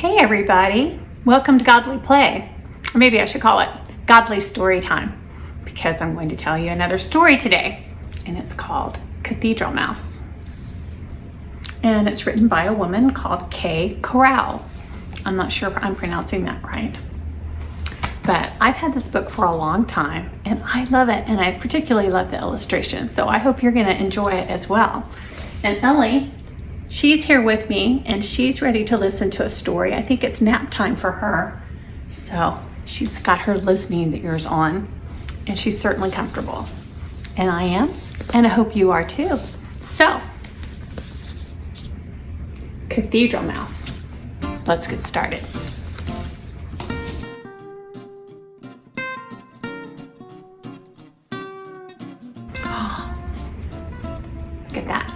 Hey everybody, welcome to Godly Play, or maybe I should call it Godly Story Time, because I'm going to tell you another story today, and it's called Cathedral Mouse. And it's written by a woman called Kay Chorao. I'm not sure if I'm pronouncing that right, but I've had this book for a long time, and I love it, and I particularly love the illustrations, so I hope you're going to enjoy it as well. And Ellie, she's here with me, and she's ready to listen to a story. I think it's nap time for her. So she's got her listening ears on, and she's certainly comfortable. And I am, and I hope you are too. So, Cathedral Mouse. Let's get started. Look at that.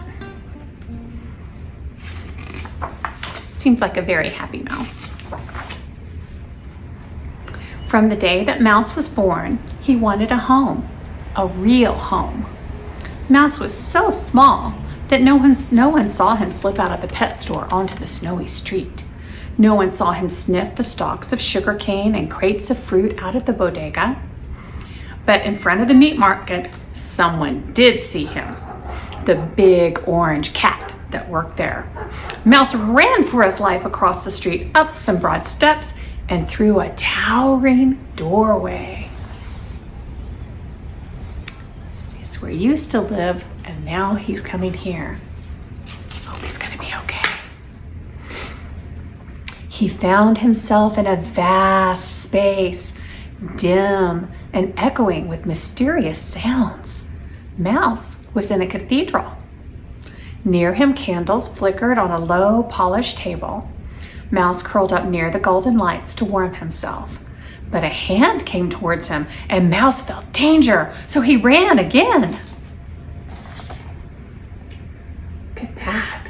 Seems like a very happy mouse. From the day that Mouse was born, he wanted a home, a real home. Mouse was so small that no one saw him slip out of the pet store onto the snowy street. No one saw him sniff the stalks of sugar cane and crates of fruit out of the bodega. But in front of the meat market, someone did see him, the big orange cat that worked there. Mouse ran for his life across the street, up some broad steps, and through a towering doorway. This is where he used to live, and now he's coming here. Hope he's gonna be okay. He found himself in a vast space, dim and echoing with mysterious sounds. Mouse was in a cathedral. Near him, candles flickered on a low, polished table. Mouse curled up near the golden lights to warm himself. But a hand came towards him, and Mouse felt danger, so he ran again. Look at that.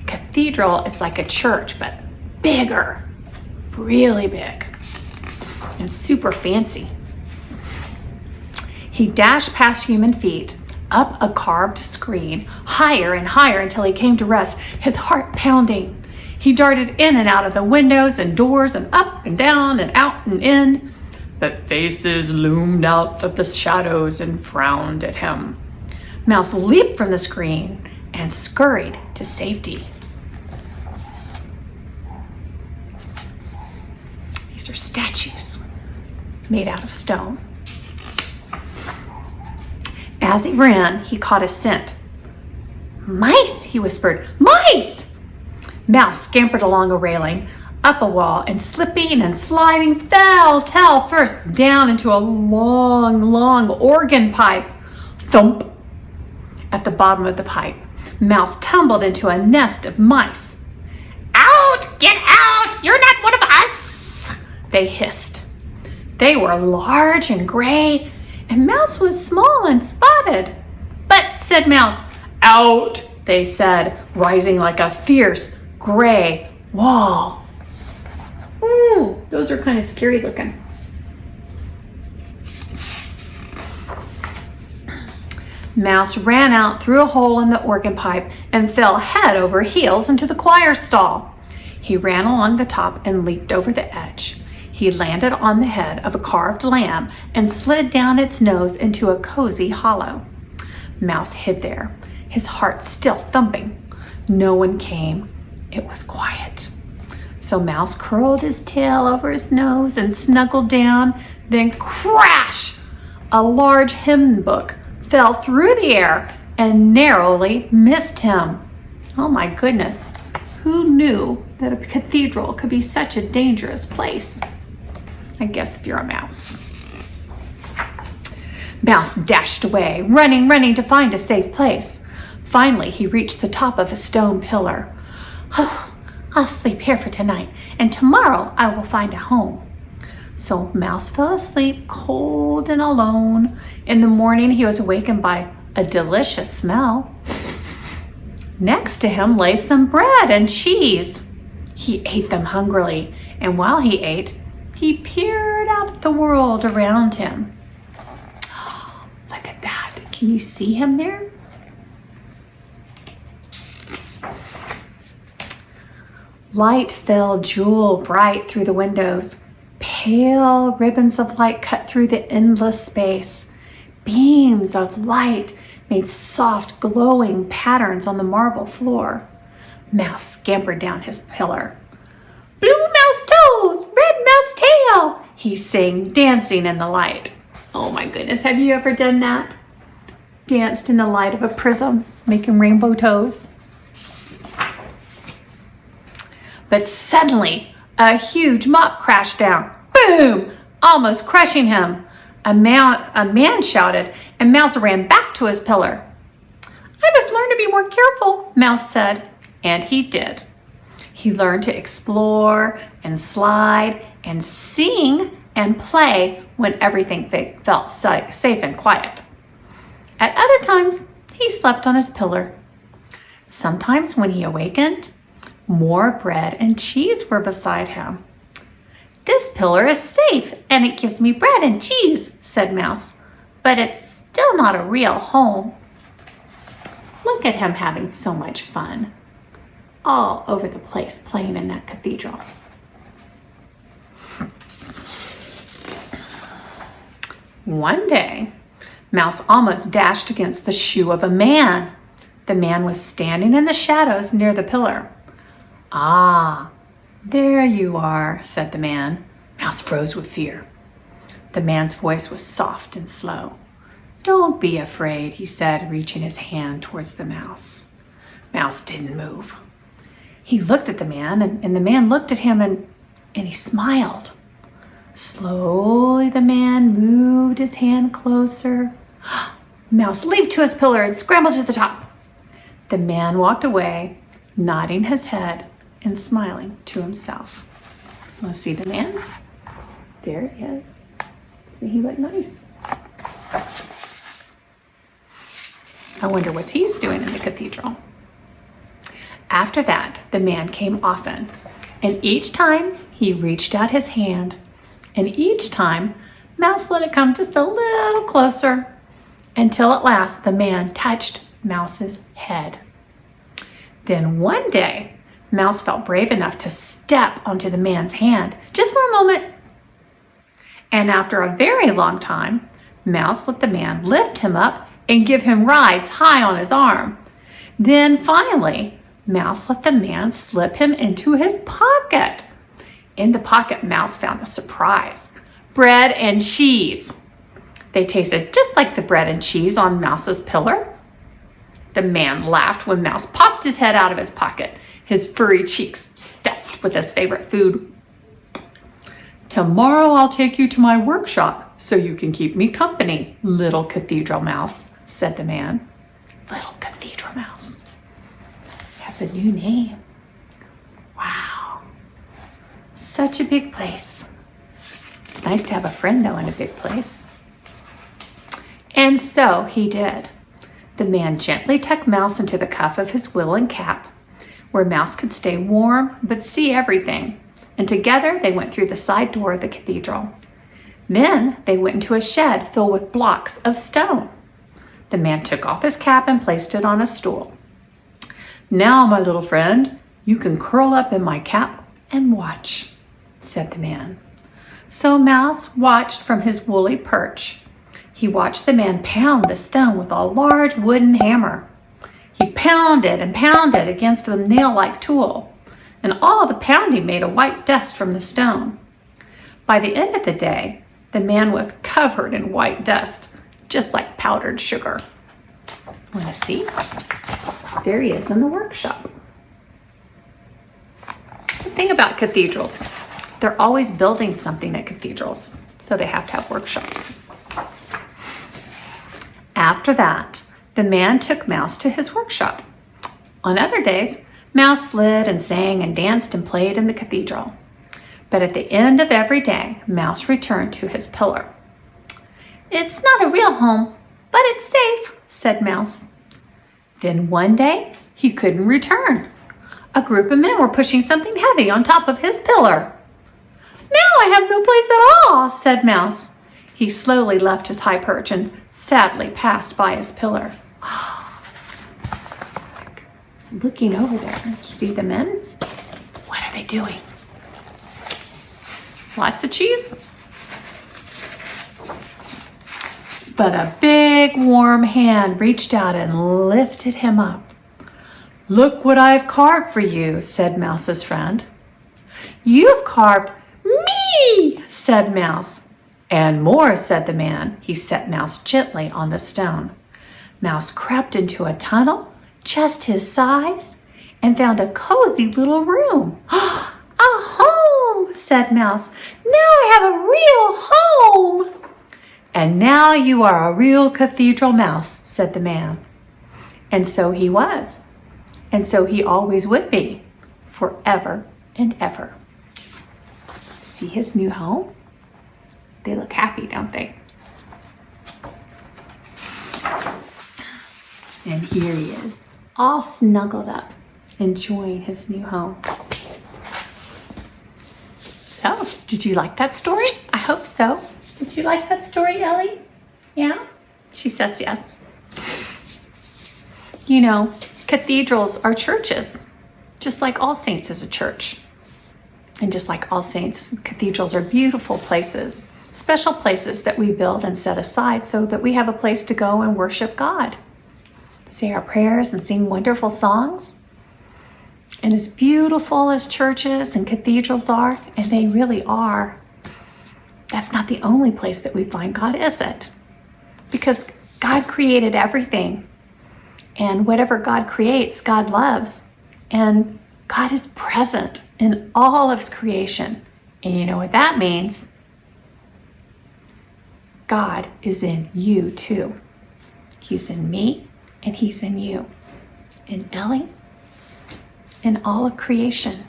A cathedral is like a church, but bigger, really big, and super fancy. He dashed past human feet, up a carved screen, higher and higher until he came to rest, his heart pounding. He darted in and out of the windows and doors and up and down and out and in, but faces loomed out of the shadows and frowned at him. Mouse leaped from the screen and scurried to safety. These are statues made out of stone. As he ran, he caught a scent. "Mice!" he whispered. "Mice!" Mouse scampered along a railing, up a wall, and slipping and sliding, fell tail first down into a long organ pipe. Thump! At the bottom of the pipe, Mouse tumbled into a nest of mice. "Out! Get out! You're not one of us!" they hissed. They were large and gray, and Mouse was small and spotted. "But," said Mouse. "Out," they said, rising like a fierce gray wall. Ooh, those are kind of scary looking. Mouse ran out through a hole in the organ pipe and fell head over heels into the choir stall. He ran along the top and leaped over the edge. He landed on the head of a carved lamb and slid down its nose into a cozy hollow. Mouse hid there, his heart still thumping. No one came. It was quiet. So Mouse curled his tail over his nose and snuggled down. Then crash! A large hymn book fell through the air and narrowly missed him. Oh my goodness, who knew that a cathedral could be such a dangerous place? I guess if you're a mouse. Mouse dashed away, running to find a safe place. Finally, he reached the top of a stone pillar. "Oh, I'll sleep here for tonight, and tomorrow I will find a home." So Mouse fell asleep, cold and alone. In the morning, he was awakened by a delicious smell. Next to him lay some bread and cheese. He ate them hungrily, and while he ate, he peered out at the world around him. Oh, look at that. Can you see him there? Light fell jewel bright through the windows. Pale ribbons of light cut through the endless space. Beams of light made soft, glowing patterns on the marble floor. Mouse scampered down his pillar. "Blue mouse toes, red mouse tail," he sang, dancing in the light. Oh my goodness, have you ever done that? Danced in the light of a prism, making rainbow toes? But suddenly, a huge mop crashed down. Boom! Almost crushing him. A man shouted, and Mouse ran back to his pillar. "I must learn to be more careful," Mouse said, and he did. He learned to explore and slide and sing and play when everything felt safe and quiet. At other times, he slept on his pillar. Sometimes when he awakened, more bread and cheese were beside him. "This pillar is safe and it gives me bread and cheese," said Mouse, "but it's still not a real home." Look at him having so much fun. All over the place playing in that cathedral. One day, Mouse almost dashed against the shoe of a man. The man was standing in the shadows near the pillar. "Ah, there you are," said the man. Mouse froze with fear. The man's voice was soft and slow. "Don't be afraid," he said, reaching his hand towards the mouse. Mouse didn't move. He looked at the man, and the man looked at him, and he smiled. Slowly, the man moved his hand closer. Mouse leaped to his pillar and scrambled to the top. The man walked away, nodding his head and smiling to himself. Want to see the man? There he is. See, he looked nice. I wonder what he's doing in the cathedral. After that, the man came often, and each time he reached out his hand, and each time Mouse let it come just a little closer, until at last the man touched Mouse's head. Then one day, Mouse felt brave enough to step onto the man's hand, just for a moment. And after a very long time, Mouse let the man lift him up and give him rides high on his arm. Then finally, Mouse let the man slip him into his pocket. In the pocket, Mouse found a surprise: bread and cheese. They tasted just like the bread and cheese on Mouse's pillar. The man laughed when Mouse popped his head out of his pocket, his furry cheeks stuffed with his favorite food. "Tomorrow I'll take you to my workshop so you can keep me company, little Cathedral Mouse," said the man. Little Cathedral Mouse. Has a new name. Wow. Such a big place. It's nice to have a friend, though, in a big place. And so he did. The man gently tucked Mouse into the cuff of his woolen cap, where Mouse could stay warm but see everything. And together they went through the side door of the cathedral. Then they went into a shed filled with blocks of stone. The man took off his cap and placed it on a stool. "Now, my little friend, you can curl up in my cap and watch," said the man. So Mouse watched from his woolly perch. He watched the man pound the stone with a large wooden hammer. He pounded and pounded against a nail-like tool, and all the pounding made a white dust from the stone. By the end of the day, the man was covered in white dust, just like powdered sugar. Want to see? There he is in the workshop. That's the thing about cathedrals. They're always building something at cathedrals, so they have to have workshops. After that, the man took Mouse to his workshop. On other days, Mouse slid and sang and danced and played in the cathedral. But at the end of every day, Mouse returned to his pillar. "It's not a real home, but it's safe," said Mouse. Then one day, he couldn't return. A group of men were pushing something heavy on top of his pillar. "Now I have no place at all," said Mouse. He slowly left his high perch and sadly passed by his pillar. He's looking over there. See the men? What are they doing? Lots of cheese? But a big warm hand reached out and lifted him up. "Look what I've carved for you," said Mouse's friend. "You've carved me," said Mouse. "And more," said the man. He set Mouse gently on the stone. Mouse crept into a tunnel just his size and found a cozy little room. "A home," said Mouse. "Now I have a real home." "And now you are a real Cathedral Mouse," said the man. And so he was. And so he always would be, forever and ever. See his new home? They look happy, don't they? And here he is, all snuggled up, enjoying his new home. So, did you like that story? I hope so. Did you like that story, Ellie? Yeah? She says yes. You know, cathedrals are churches, just like All Saints is a church. And just like All Saints, cathedrals are beautiful places, special places that we build and set aside so that we have a place to go and worship God, say our prayers and sing wonderful songs. And as beautiful as churches and cathedrals are, and they really are, that's not the only place that we find God, is it? Because God created everything. And whatever God creates, God loves. And God is present in all of His creation. And you know what that means? God is in you too. He's in me and He's in you. In Ellie, in all of creation.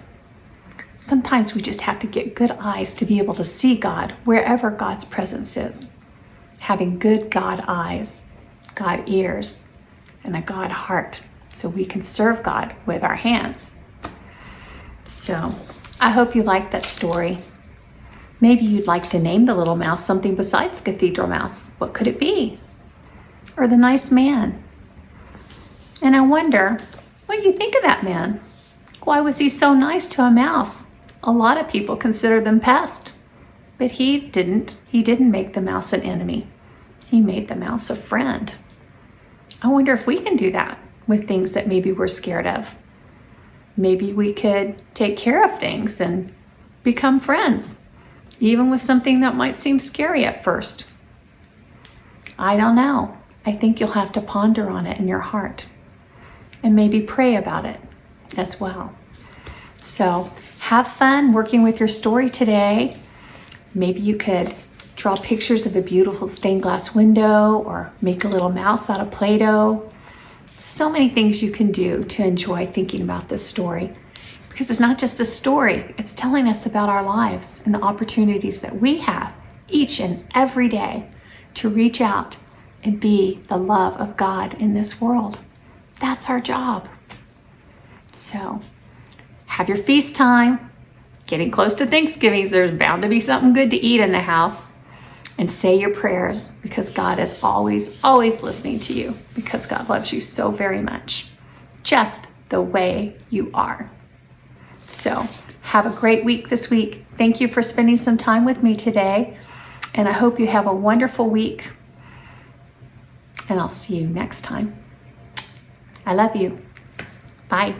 Sometimes we just have to get good eyes to be able to see God wherever God's presence is. Having good God eyes, God ears, and a God heart, so we can serve God with our hands. So, I hope you liked that story. Maybe you'd like to name the little mouse something besides Cathedral Mouse. What could it be? Or the nice man. And I wonder, what you think of that man? Why was he so nice to a mouse? A lot of people consider them pests, but he didn't. He didn't make the mouse an enemy. He made the mouse a friend. I wonder if we can do that with things that maybe we're scared of. Maybe we could take care of things and become friends, even with something that might seem scary at first. I don't know. I think you'll have to ponder on it in your heart and maybe pray about it as well. So have fun working with your story today. Maybe you could draw pictures of a beautiful stained glass window or make a little mouse out of Play-Doh. So many things you can do to enjoy thinking about this story, because it's not just a story, it's telling us about our lives and the opportunities that we have each and every day to reach out and be the love of God in this world. That's our job. So have your feast time. Getting close to Thanksgiving, so there's bound to be something good to eat in the house. And say your prayers, because God is always, always listening to you, because God loves you so very much, just the way you are. So have a great week this week. Thank you for spending some time with me today. And I hope you have a wonderful week. And I'll see you next time. I love you. Bye.